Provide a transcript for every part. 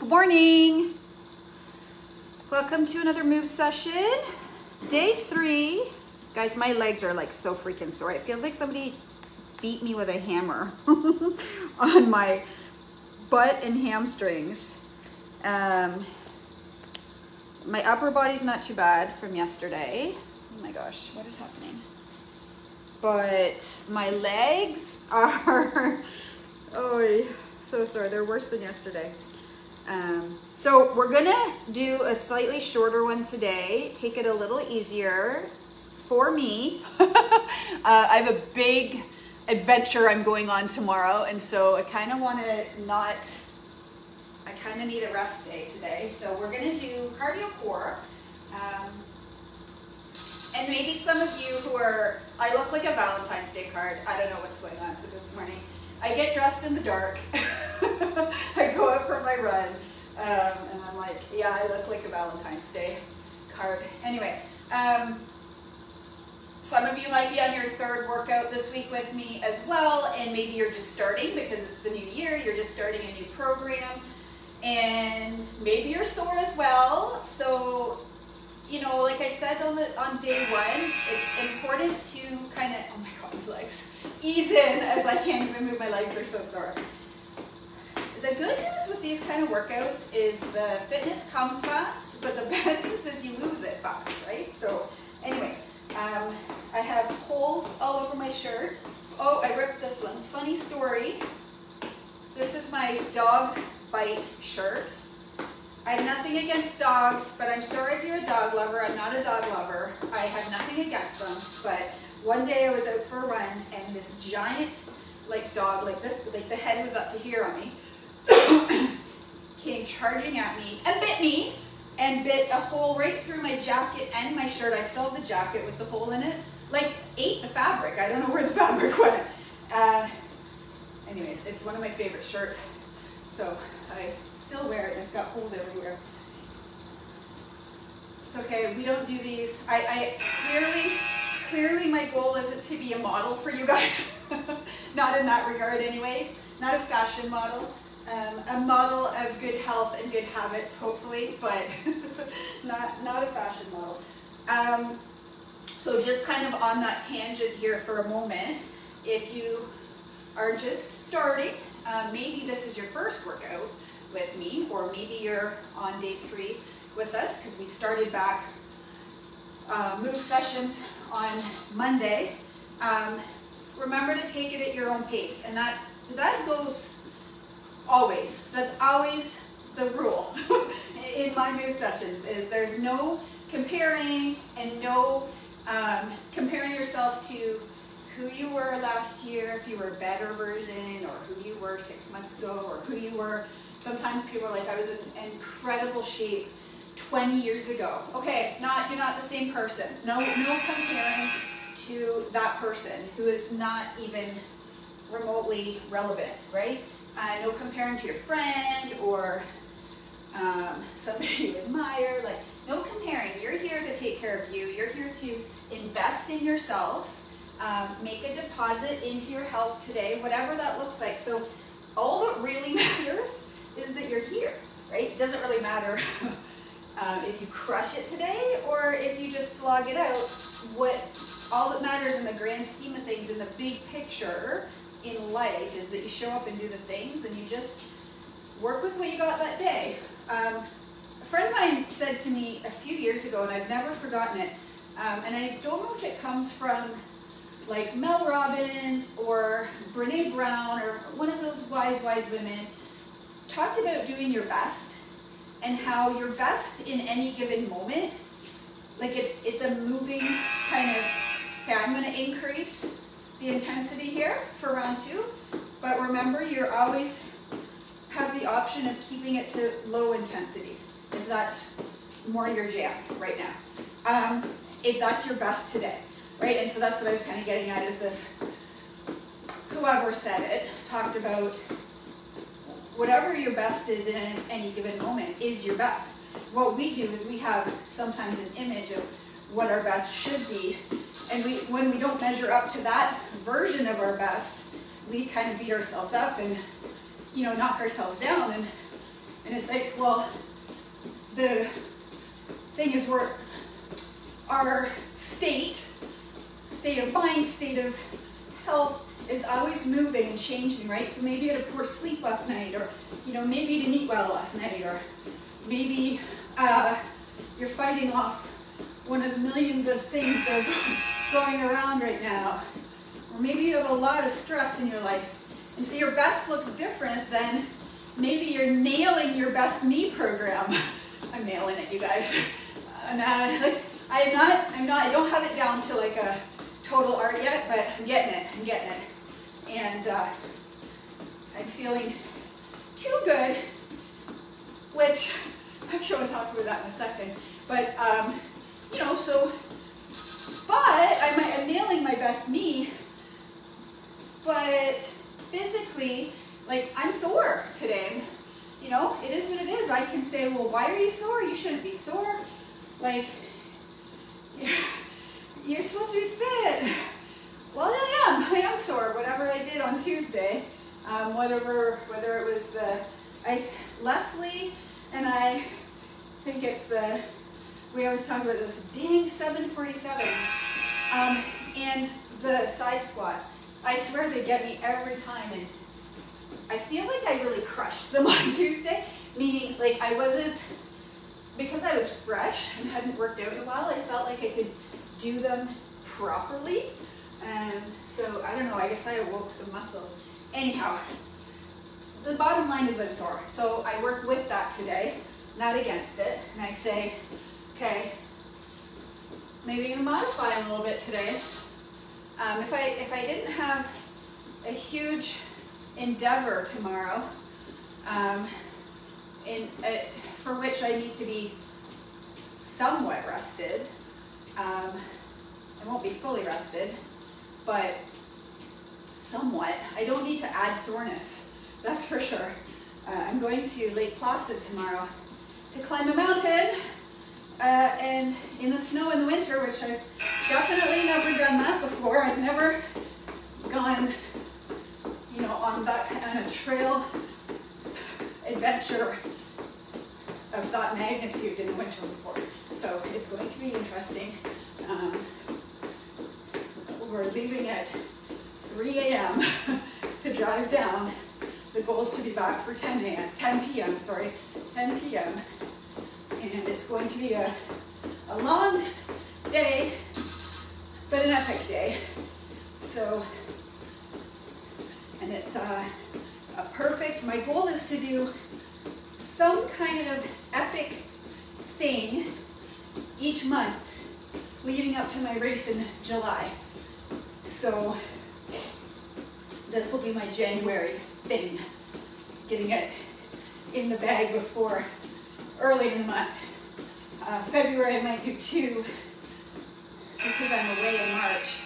Good morning. Welcome to another move session. Day 3. Guys, my legs are like so freaking sore. It feels like somebody beat me with a hammer on my butt and hamstrings. My upper body's not too bad from yesterday. Oh my gosh, what is happening? But my legs are, oh, so sore. They're worse than yesterday. So we're gonna do a slightly shorter one today, take it a little easier for me. I have a big adventure I'm going on tomorrow, and so I kind of want to I kind of need a rest day today. So we're gonna do cardio core. And maybe some of you who are, I look like a Valentine's Day card. I don't know what's going on this morning. I get dressed in the dark. I go out for my run, and I'm like, yeah, I look like a Valentine's Day card. Anyway, some of you might be on your 3rd workout this week with me as well, and maybe you're just starting because it's the new year, you're just starting a new program, and maybe you're sore as well. So, you know, like I said on day 1, it's important to kind of, oh my God, my legs, ease in as I can't even move my legs, they're so sore. The good news with these kind of workouts is the fitness comes fast, but the bad news is you lose it fast, right? So anyway, I have holes all over my shirt. Oh, I ripped this one. Funny story. This is my dog bite shirt. I have nothing against dogs, but I'm sorry if you're a dog lover. I'm not a dog lover. I have nothing against them, but one day I was out for a run and this giant like dog like this, like the head was up to here on me, came charging at me and bit me and bit a hole right through my jacket and my shirt. I still have the jacket with the hole in it, like ate the fabric. I don't know where the fabric went. Anyways, it's one of my favorite shirts, so I still wear it. It's got holes everywhere. It's okay, we don't do these. I clearly my goal isn't to be a model for you guys. Not in that regard anyways. Not a fashion model. A model of good health and good habits, hopefully, but not a fashion model. So just kind of on that tangent here for a moment, if you are just starting, maybe this is your first workout with me, or maybe you're on day 3 with us because we started back move sessions on Monday. Remember to take it at your own pace, and that goes always. That's always the rule in my move sessions, is there's no comparing and no comparing yourself to who you were last year, if you were a better version, or who you were 6 months ago, or who you were. Sometimes people are like, I was in incredible shape 20 years ago. Okay, you're not the same person. No comparing to that person who is not even remotely relevant, right? No comparing to your friend or somebody you admire. Like, no comparing. You're here to take care of you. You're here to invest in yourself. Make a deposit into your health today, whatever that looks like. So all that really matters is that you're here, right? It doesn't really matter if you crush it today or if you just slog it out. All that matters in the grand scheme of things, in the big picture in life, is that you show up and do the things and you just work with what you got that day. A friend of mine said to me a few years ago, and I've never forgotten it, and I don't know if it comes from like Mel Robbins or Brene Brown or one of those wise women, talked about doing your best and how your best in any given moment, like it's a moving kind of, okay, I'm going to increase the intensity here for round 2, but remember, you always have the option of keeping it to low intensity if that's more your jam right now, if that's your best today, right? And so that's what I was kind of getting at, is this, whoever said it talked about whatever your best is in any given moment is your best. What we do is we have sometimes an image of what our best should be, and when we don't measure up to that version of our best, we kind of beat ourselves up and, you know, knock ourselves down. And And it's like, well, the thing is our state of mind, state of health is always moving and changing, right? So maybe you had a poor sleep last night, or maybe you didn't eat well last night, or maybe you're fighting off one of the millions of things that are going around right now. Or maybe you have a lot of stress in your life. And so your best looks different than maybe you're nailing your best me program. I'm nailing it, you guys. And I don't have it down to like a total art yet, but I'm getting it. And I'm feeling too good, which I'm sure we'll talk about that in a second. But, I'm nailing my best me, but physically, like, I'm sore today. It is what it is. I can say, well, why are you sore? You shouldn't be sore. Like, you're supposed to be fit. Well, I am sore. Whatever I did on Tuesday, whether it was Leslie, and I think it's we always talk about this dang 747s, and the side squats. I swear they get me every time, and I feel like I really crushed them on Tuesday, meaning like because I was fresh and hadn't worked out in a while, I felt like I could do them properly. And so, I don't know, I guess I awoke some muscles. Anyhow, the bottom line is I'm sore. So I work with that today, not against it. And I say, okay, maybe I'm gonna modify a little bit today. If I didn't have a huge endeavor tomorrow, for which I need to be somewhat rested, I won't be fully rested, but somewhat. I don't need to add soreness, that's for sure. I'm going to Lake Placid tomorrow to climb a mountain, and in the snow in the winter, which I've definitely never done that before. I've never gone, on that kind of trail adventure of that magnitude in the winter before. So it's going to be interesting. We're leaving at 3 a.m. to drive down. The goal is to be back for 10 p.m., and it's going to be a long day, but an epic day. So, and it's a perfect, my goal is to do some kind of epic thing each month leading up to my race in July. So this will be my January thing, getting it in the bag before early in the month. February I might do 2 because I'm away in March.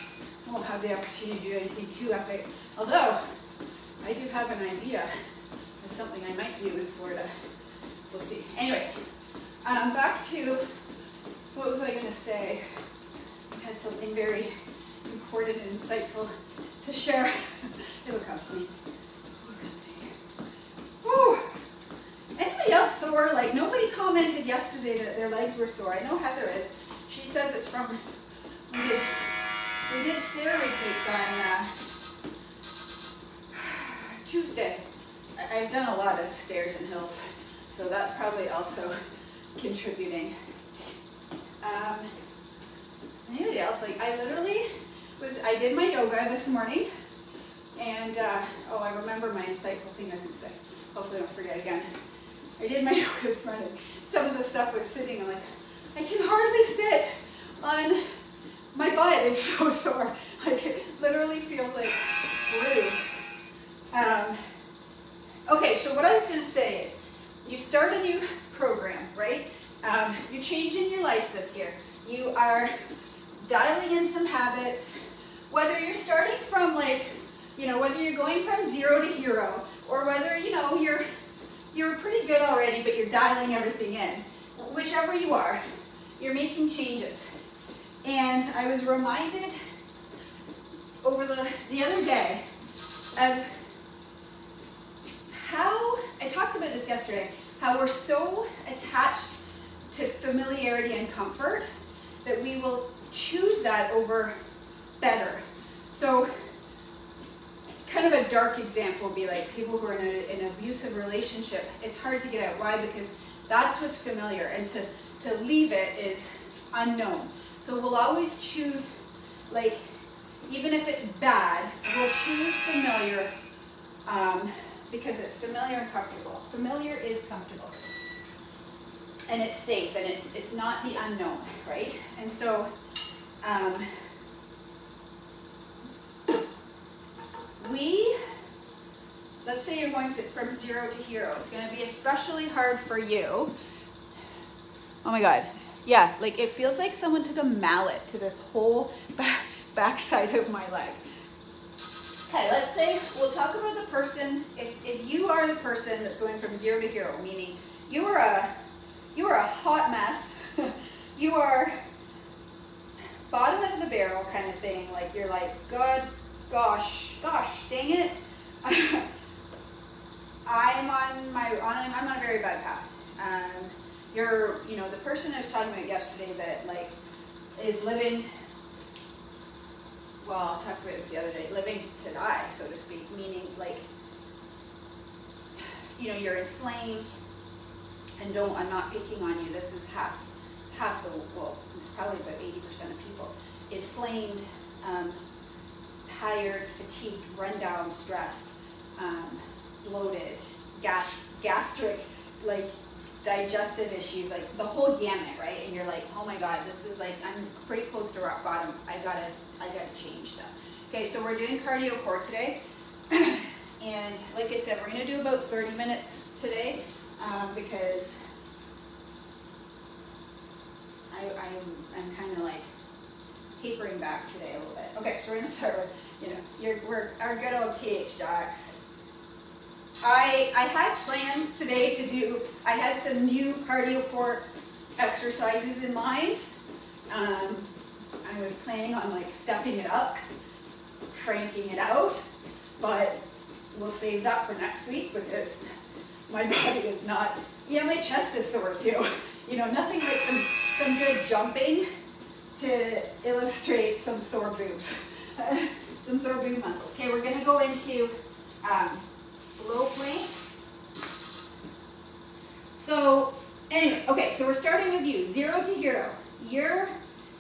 I won't have the opportunity to do anything too epic, although I do have an idea of something I might do in Florida. We'll see. Anyway, back to, what was I going to say? I had something very important and insightful to share. It'll come to me. Woo! Anybody else sore? Like, nobody commented yesterday that their legs were sore. I know Heather is. She says it's from, we did stair repeats on Tuesday. I've done a lot of stairs and hills, so that's probably also contributing. Anybody else? Like, I literally I did my yoga this morning, and oh, I remember my insightful thing I was going to say. Hopefully I don't forget again. I did my yoga this morning. Some of the stuff was sitting, I'm like, I can hardly sit on my butt. It's so sore. Like, it literally feels like bruised. Okay, so what I was going to say is, you start a new program, right? You're changing your life this year. You are dialing in some habits, whether you're starting from like, whether you're going from 0 to hero, or whether, you're pretty good already, but you're dialing everything in. Whichever you are, you're making changes. And I was reminded over the other day of how, I talked about this yesterday, how we're so attached to familiarity and comfort that we will choose that over better. So kind of a dark example would be like people who are in an abusive relationship. It's hard to get out. Why? Because that's what's familiar, and to leave it is unknown. So we'll always choose, like, even if it's bad, we'll choose familiar because it's familiar and comfortable. Familiar is comfortable. And it's safe, and it's not the unknown, right? And so let's say you're going from 0 to hero. It's going to be especially hard for you. Oh my God. Yeah, like it feels like someone took a mallet to this whole backside of my leg. Okay, let's say we'll talk about the person. If you are the person that's going from 0 to hero, meaning you are a hot mess. You are bottom of the barrel kind of thing. Like you're like, God, gosh, dang it. I'm on a very bad path. You're, the person I was talking about yesterday that like is living, well, I talked about this the other day, living to die, so to speak, meaning like, you're inflamed, and I'm not picking on you, this is half the, well, it's probably about 80% of people, inflamed, tired, fatigued, run down, stressed, bloated, gastric, like digestive issues, like the whole gamut, right? And you're like, oh my God, this is like, I'm pretty close to rock bottom. I gotta change stuff. Okay, so we're doing cardio core today. And like I said, we're gonna do about 30 minutes today because I'm kind of like tapering back today a little bit. Okay, so we're gonna start with, our good old TH docs. I had plans today to do, I had some new cardio core exercises in mind. I was planning on like stepping it up, cranking it out, but we'll save that for next week because my body is not, my chest is sore too. Nothing like some good jumping to illustrate some sore boobs, some sore boob muscles. Okay, we're gonna go into low plank. So anyway, okay, so we're starting with you, 0 to hero.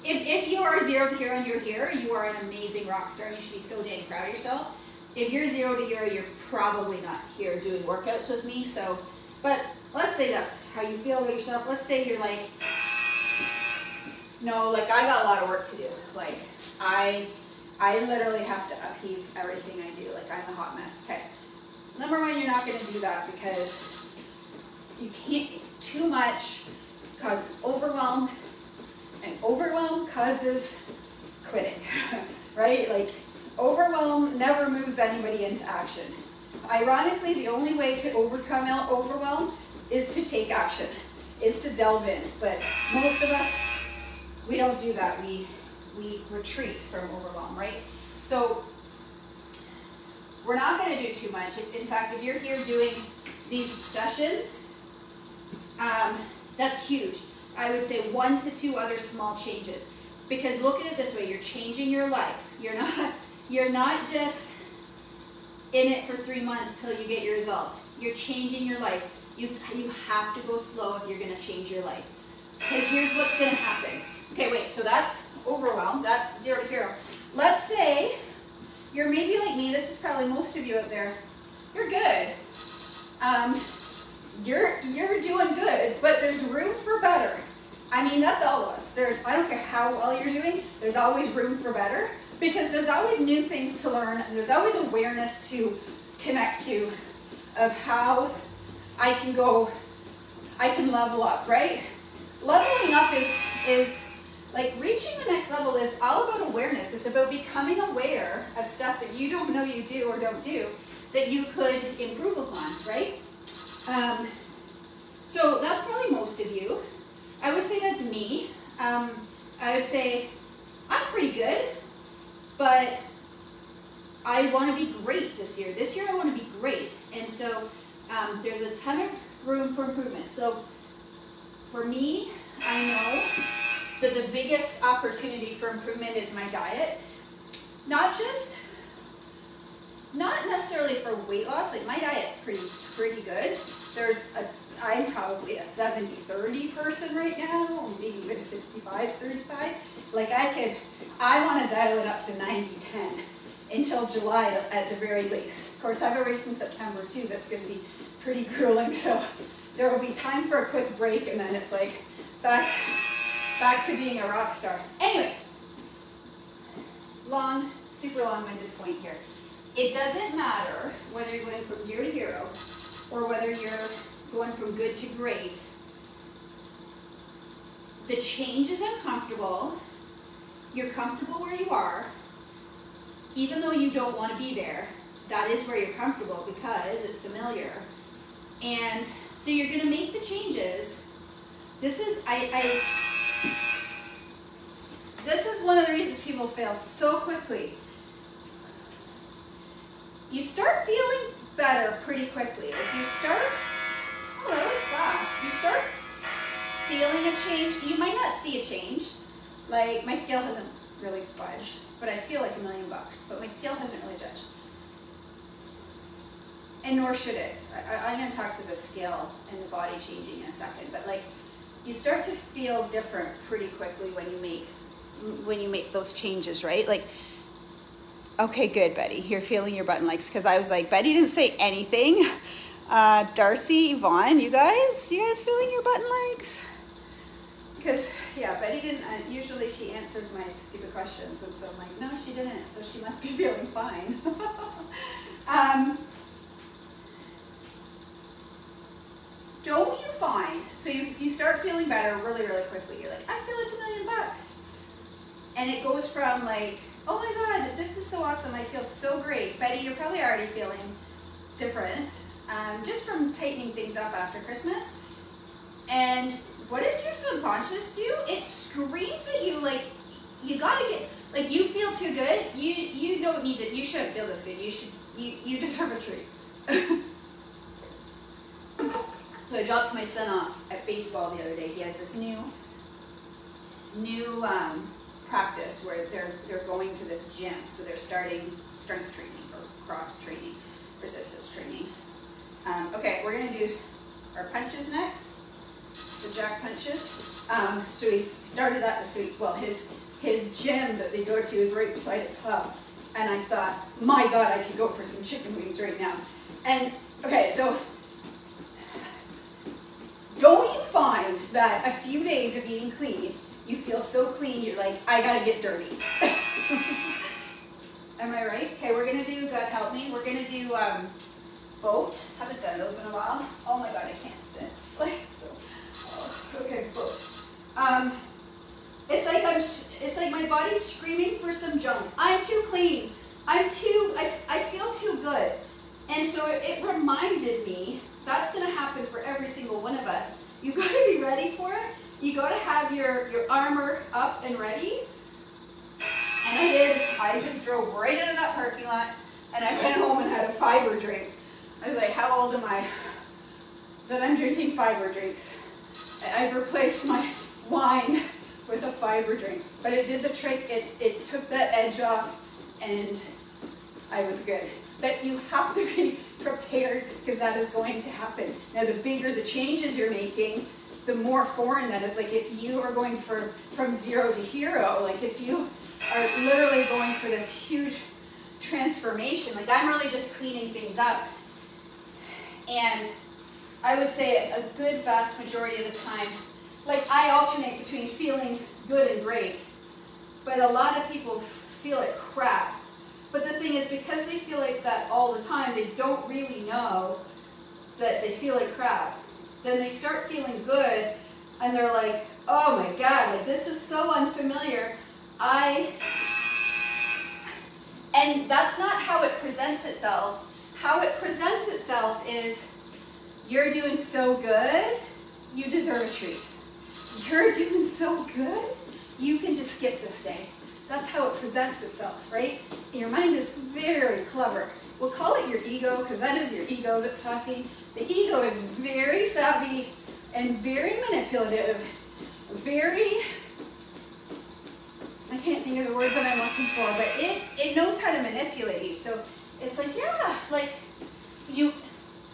If you are 0 to hero and you're here, you are an amazing rock star and you should be so dang proud of yourself. If you're 0 to hero, you're probably not here doing workouts with me. So, but let's say that's how you feel about yourself. Let's say you're like, no, like I got a lot of work to do. Like I literally have to upheave everything I do. Like I'm a hot mess. Okay. Number one, you're not going to do that because you can't, too much causes overwhelm, and overwhelm causes quitting, right? Like overwhelm never moves anybody into action. Ironically, the only way to overcome overwhelm is to take action, is to delve in. But most of us, we don't do that. We retreat from overwhelm, right? So we're not going to do too much. In fact, if you're here doing these sessions, that's huge. I would say 1 to 2 other small changes. Because look at it this way, you're changing your life. You're not just in it for 3 months till you get your results. You're changing your life. You have to go slow if you're going to change your life. Because here's what's going to happen. Okay, wait, so that's overwhelm. That's 0 to hero. Let's say you're maybe like me. This is probably most of you out there. You're good. You're doing good, but there's room for better. I mean, that's all of us. I don't care how well you're doing, there's always room for better because there's always new things to learn and there's always awareness to connect to of how I can level up, right? Leveling up is like reaching the next level is all about awareness. It's about becoming aware of stuff that you don't know you do or don't do that you could improve upon, right? So that's probably most of you. I would say that's me. I would say I'm pretty good, but I want to be great this year. This year I want to be great. And so there's a ton of room for improvement. So for me, I know that the biggest opportunity for improvement is my diet. Not necessarily for weight loss. Like my diet's pretty good. I'm probably a 70-30 person right now, maybe even 65-35. Like I want to dial it up to 90-10 until July at the very least. Of course, I have a race in September too that's going to be pretty grueling, so there will be time for a quick break, and then it's like back to being a rock star. Anyway, super long-winded point here. It doesn't matter whether you're going from 0 to hero or whether you're going from good to great. The change is uncomfortable. You're comfortable where you are. Even though you don't want to be there, that is where you're comfortable because it's familiar. And so you're going to make the changes. This is one of the reasons people fail so quickly. You start feeling better pretty quickly. Like you start, oh, that was fast. You start feeling a change. You might not see a change. Like my scale hasn't really budged, but I feel like $1 million, but my scale hasn't really judged. And nor should it. I'm going to talk to the scale and the body changing in a second, but like you start to feel different pretty quickly when you make those changes, right? Like, okay, good, Betty, you're feeling your button legs, because I was like, Betty didn't say anything. Darcy, Yvonne, you guys feeling your button legs? Because, yeah, Betty didn't, usually she answers my stupid questions, and so I'm like, no, she didn't, so she must be feeling fine. Don't you find, so you start feeling better really, really quickly. You're like, I feel like $1 million. And it goes from like, oh my God, this is so awesome, I feel so great. Betty, you're probably already feeling different, just from tightening things up after Christmas. And what does your subconscious do? It screams at you like, you gotta get, like you feel too good, you don't need to, you shouldn't feel this good, you deserve a treat. So I dropped my son off at baseball the other day. He has this new practice where they're going to this gym. So they're starting strength training or cross training, resistance training. Okay, we're gonna do our punches next. So jack punches. So he started that this week. Well, his gym that they go to is right beside a pub. And I thought, my God, I could go for some chicken wings right now. And okay, so don't you find that a few days of eating clean, you feel so clean, you're like, I gotta get dirty. Am I right? Okay, we're gonna do, God help me, we're gonna do boat. Haven't done those in a while. Oh my God, I can't sit. Like, so, okay, boat. It's like my body's screaming for some junk. I'm too clean. I feel too good. And so it reminded me, that's gonna happen for every single one of us. You gotta be ready for it. You gotta have your armor up and ready. And I did. I just drove right out of that parking lot and I went home and had a fiber drink. I was like, how old am I that I'm drinking fiber drinks? I've replaced my wine with a fiber drink. But it did the trick. It took that edge off and I was good. But you have to be prepared because that is going to happen. Now, the bigger the changes you're making, the more foreign that is. Like if you are going from 0 to hero, like if you are literally going for this huge transformation, like I'm really just cleaning things up. And I would say a good vast majority of the time, like I alternate between feeling good and great, but a lot of people feel like crap. But the thing is, because they feel like that all the time, they don't really know that they feel like crap. Then they start feeling good, and they're like, oh my God, like this is so unfamiliar. And that's not how it presents itself. How it presents itself is, you're doing so good, you deserve a treat. You're doing so good, you can just skip this day. That's how it presents itself, right? Your mind is very clever. We'll call it your ego, because that is your ego that's talking. The ego is very savvy. and very manipulative, very, I can't think of the word that I'm looking for, but it knows how to manipulate you. So it's like, yeah, like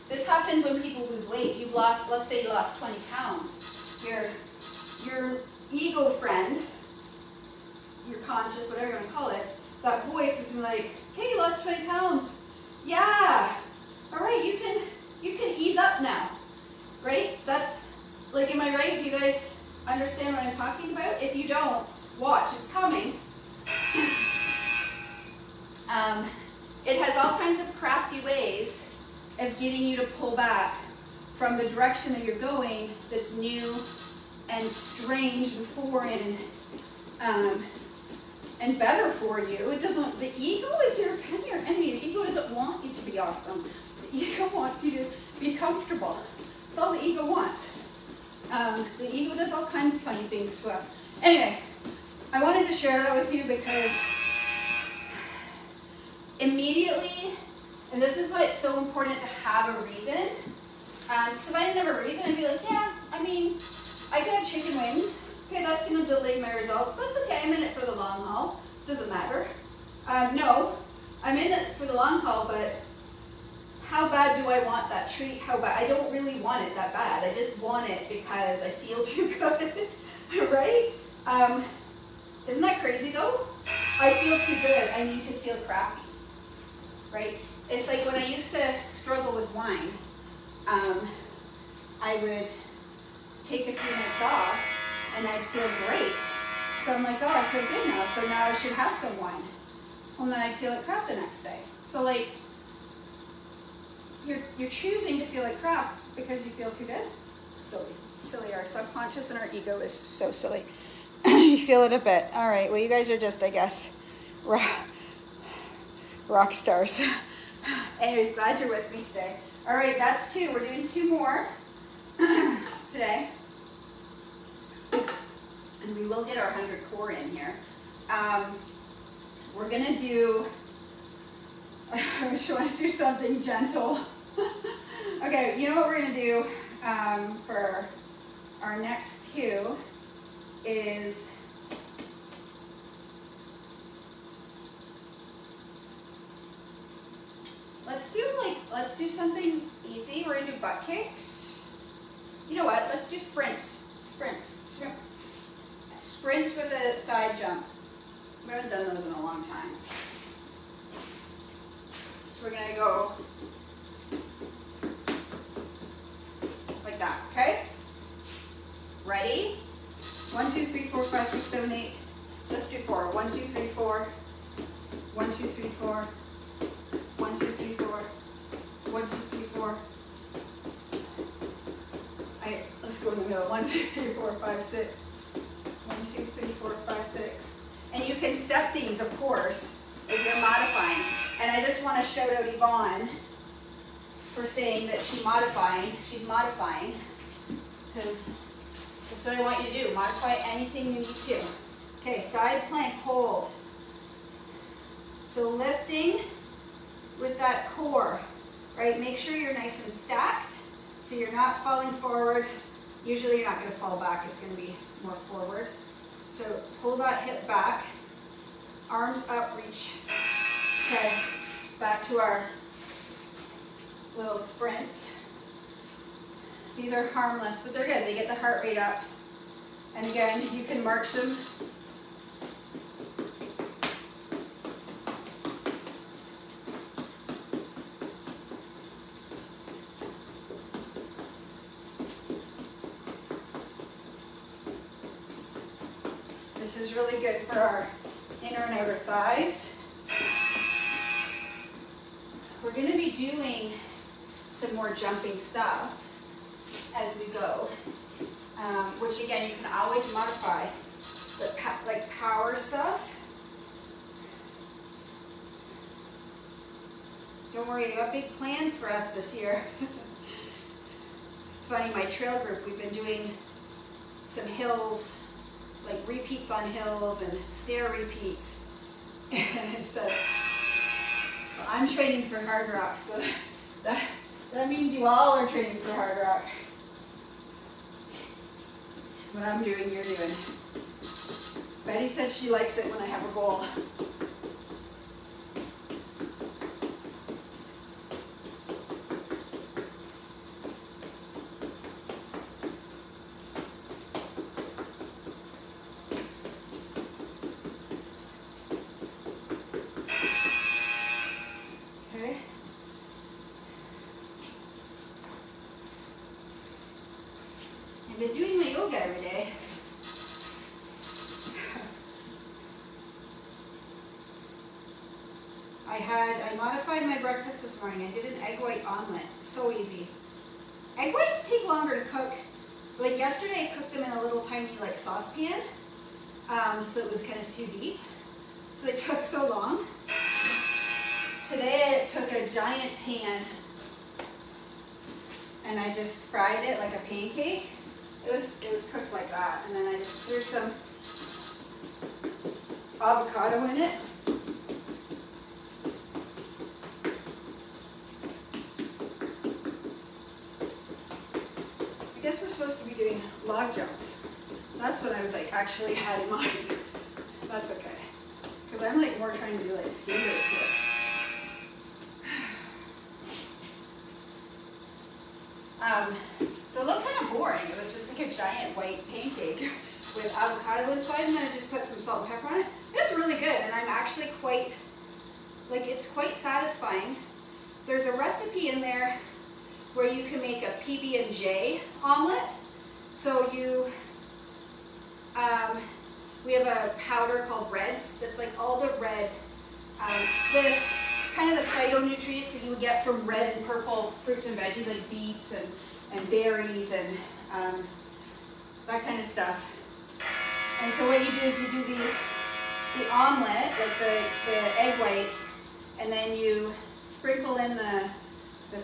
this happens when people lose weight. You've lost, let's say you lost 20 pounds. Your ego friend, your conscious, whatever you want to call it, that voice is like, okay, you lost 20 pounds. Yeah, all right, you can ease up now, right? That's, like, am I right? Do you guys understand what I'm talking about? If you don't, watch, it's coming. It has all kinds of crafty ways of getting you to pull back from the direction that you're going that's new and strange and foreign and better for you. It doesn't, the ego is kind of your enemy. The ego doesn't want you to be awesome. The ego wants you to be comfortable. That's all the ego wants. The ego does all kinds of funny things to us. Anyway, I wanted to share that with you because immediately, and this is why it's so important to have a reason. Because if I didn't have a reason, I'd be like, yeah, I mean, I could have chicken wings. Okay, that's going to delay my results. That's okay, I'm in it for the long haul. Doesn't matter. No, I'm in it for the long haul, but how bad do I want that treat? How bad? I don't really want it that bad. I just want it because I feel too good, right? Isn't that crazy though? I feel too good. I need to feel crappy, right? It's like when I used to struggle with wine, I would take a few minutes off and I'd feel great. So I'm like, oh, I feel good now, so now I should have some wine. Well, then I'd feel like crap the next day. So like, you're choosing to feel like crap because you feel too good? Silly. Silly. Our subconscious and our ego is so silly. You feel it a bit. All right, well, you guys are just, I guess, rock stars. Anyways, glad you're with me today. All right, that's 2. We're doing 2 more today. And we will get our 100 core in here. We're gonna do, I want to do something gentle. Okay, you know what we're gonna do for our next 2 is, let's do something easy. We're gonna do butt kicks. You know what, let's do sprints. Sprints with a side jump. We haven't done those in a long time. So we're gonna go like that, okay? Ready? 1, 2, 3, 4, 5, 6, 7, 8. Let's do 4. 1, 2, 3, 4. 1, 2, 3, 4. 1, 2, 3, 4. 1, 2, 3, 4. Let's go in the middle. 1, 2, 3, 4, 5, 6. 1, 2, 3, 4, 5, 6. And you can step these, of course, if you're modifying. And I just want to shout out Yvonne for saying that she's modifying, because that's what I want you to do. Modify anything you need to. Okay, side plank, hold. So lifting with that core, right? Make sure you're nice and stacked so you're not falling forward. Usually you're not going to fall back, it's going to be more forward. So pull that hip back, arms up, reach. Okay, back to our little sprints. These are harmless, but they're good. They get the heart rate up. And again, you can march them. This is really good for our inner and outer thighs. We're going to be doing some more jumping stuff as we go, which again you can always modify, but like power stuff. Don't worry, I got big plans for us this year. It's funny, my trail group, we've been doing some hills, like repeats on hills and stair repeats. And I said, well, I'm training for hard rock, so that means you all are training for hard rock. What I'm doing, you're doing. Betty said she likes it when I have a goal. Okay. I've been doing my yoga every day. I modified my breakfast this morning. I did an egg white omelet. So easy. Egg whites take longer to cook. Like yesterday I cooked them in a little tiny like saucepan. So it was kind of too deep. So they took so long. Today I took a giant pan and I just fried it like a pancake. It was cooked like that. And then I just threw some avocado in it. I guess we're supposed to be doing log jumps. That's what I was like actually had in mind. That's okay. Because I'm like more trying to do like skaters here. So it looked kind of boring. It was just like a giant white pancake with avocado inside, and then I just put some salt and pepper on it. It's really good, and I'm actually quite, like, it's quite satisfying. There's a recipe in there where you can make a PB&J omelet. So you, we have a powder called Reds that's like all the red, the kind of the phytonutrients that you would get from red and purple fruits and veggies like beets and berries and that kind of stuff. And so what you do is you do the omelet, like the egg whites, and then you sprinkle in the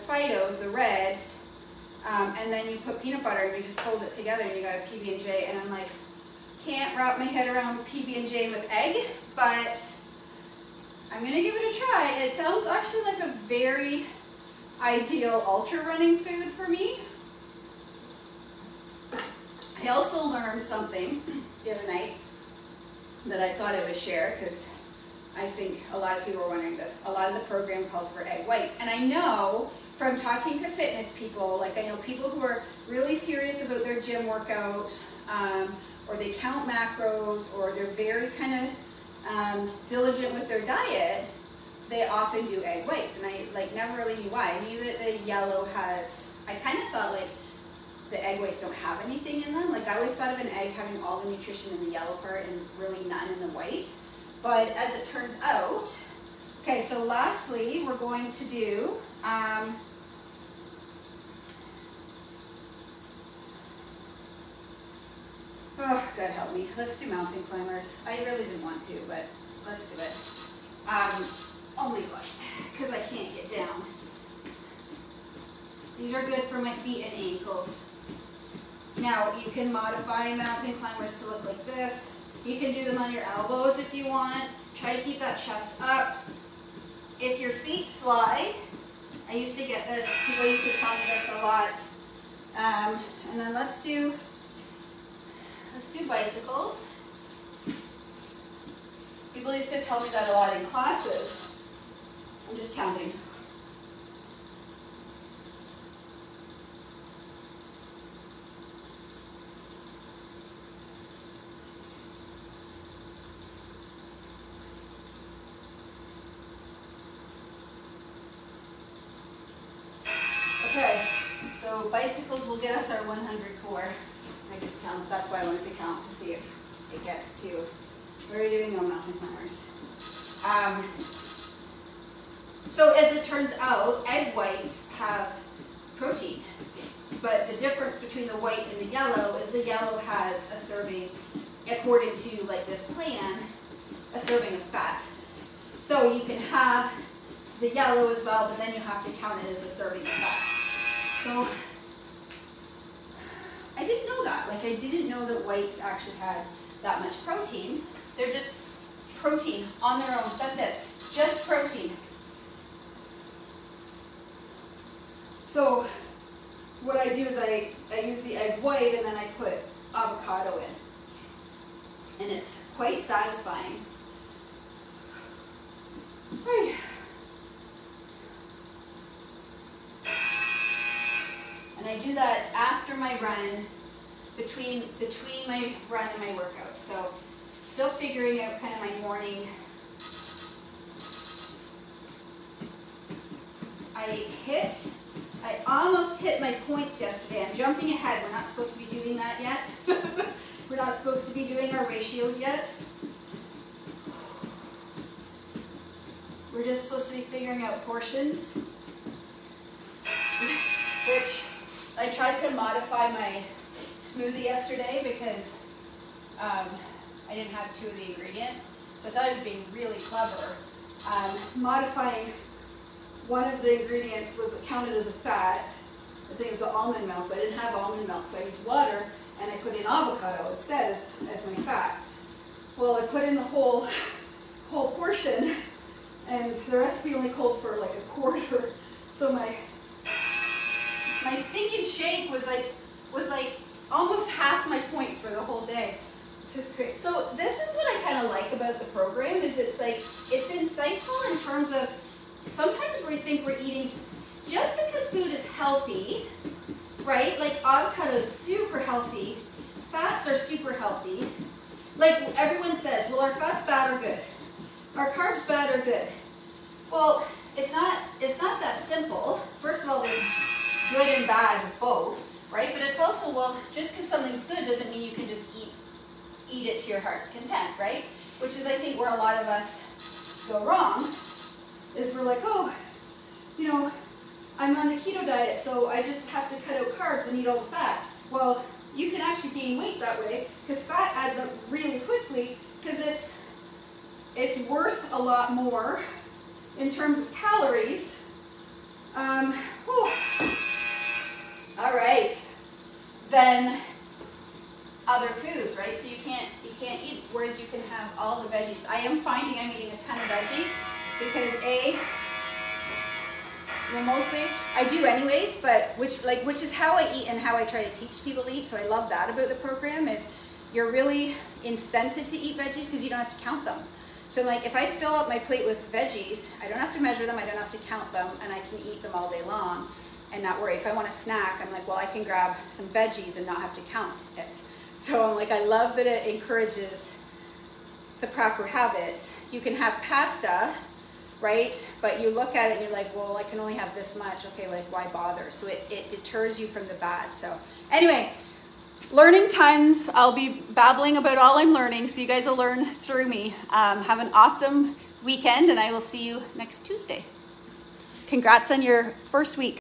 phytos, the reds, and then you put peanut butter and you just fold it together and you got a PB&J. And I'm like, can't wrap my head around PB&J with egg, but I'm gonna give it a try. It sounds actually like a very ideal ultra running food for me. I also learned something the other night that I thought I would share because I think a lot of people are wondering this. A lot of the program calls for egg whites. And I know from talking to fitness people, like I know people who are really serious about their gym workouts, or they count macros, or they're very kind of diligent with their diet, they often do egg whites. And I like never really knew why. I knew that the yellow has, I kind of thought like the egg whites don't have anything in them. Like I always thought of an egg having all the nutrition in the yellow part and really none in the white. But as it turns out, okay, so lastly, we're going to do, oh, God help me. Let's do mountain climbers. I really didn't want to, but let's do it. Oh my gosh, because I can't get down. These are good for my feet and ankles. Now, you can modify mountain climbers to look like this. You can do them on your elbows if you want. Try to keep that chest up. If your feet slide, I used to get this, people used to tell me this a lot. And then let's do bicycles. People used to tell me that a lot in classes. I'm just counting. Okay, so bicycles will get us our 100 core. I just count, that's why I wanted to count to see if it gets to, what are we doing on mountain climbers? So as it turns out, egg whites have protein, but the difference between the white and the yellow is the yellow has a serving, according to like this plan, a serving of fat. So you can have the yellow as well, but then you have to count it as a serving of fat. So I didn't know that. Like I didn't know that whites actually had that much protein. They're just protein on their own. That's it. Just protein. So what I do is I use the egg white and then I put avocado in. And it's quite satisfying. And I do that after my run, between my run and my workout. So still figuring out kind of my morning. I almost hit my points yesterday. I'm jumping ahead. We're not supposed to be doing that yet. We're not supposed to be doing our ratios yet. We're just supposed to be figuring out portions, which I tried to modify my smoothie yesterday because I didn't have 2 of the ingredients. So I thought I was being really clever. Modifying one of the ingredients was counted as a fat. I think it was the almond milk, but I didn't have almond milk, so I used water and I put in avocado instead as my fat. Well, I put in the whole portion, and the recipe only called for like a quarter. So my stinking shake was like almost half my points for the whole day, which is great. So this is what I kind of like about the program, is it's insightful in terms of sometimes we think we're eating, just because food is healthy, right? Like avocado is super healthy, fats are super healthy. Like everyone says, well, are fats bad or good? Are carbs bad or good? Well, it's not that simple. First of all, there's good and bad with both, right? But it's also, well, just because something's good doesn't mean you can just eat it to your heart's content, right? Which is, I think, where a lot of us go wrong, is we're like, oh, you know, I'm on the keto diet, so I just have to cut out carbs and eat all the fat. Well, you can actually gain weight that way, because fat adds up really quickly, because it's worth a lot more in terms of calories. All right, then other foods, right? So you can't eat, whereas you can have all the veggies. I am finding I'm eating a ton of veggies because well, mostly I do anyways, but which is how I eat and how I try to teach people to eat. So I love that about the program, is you're really incented to eat veggies because you don't have to count them. So like if I fill up my plate with veggies, I don't have to measure them, I don't have to count them, and I can eat them all day long and not worry. If I want a snack, I'm like, well, I can grab some veggies and not have to count it. So I'm like, I love that it encourages the proper habits. You can have pasta, right? But you look at it and you're like, well, I can only have this much. Okay, like why bother? So it deters you from the bad. So anyway, learning tons. I'll be babbling about all I'm learning, so you guys will learn through me. Have an awesome weekend, and I will see you next Tuesday. Congrats on your first week.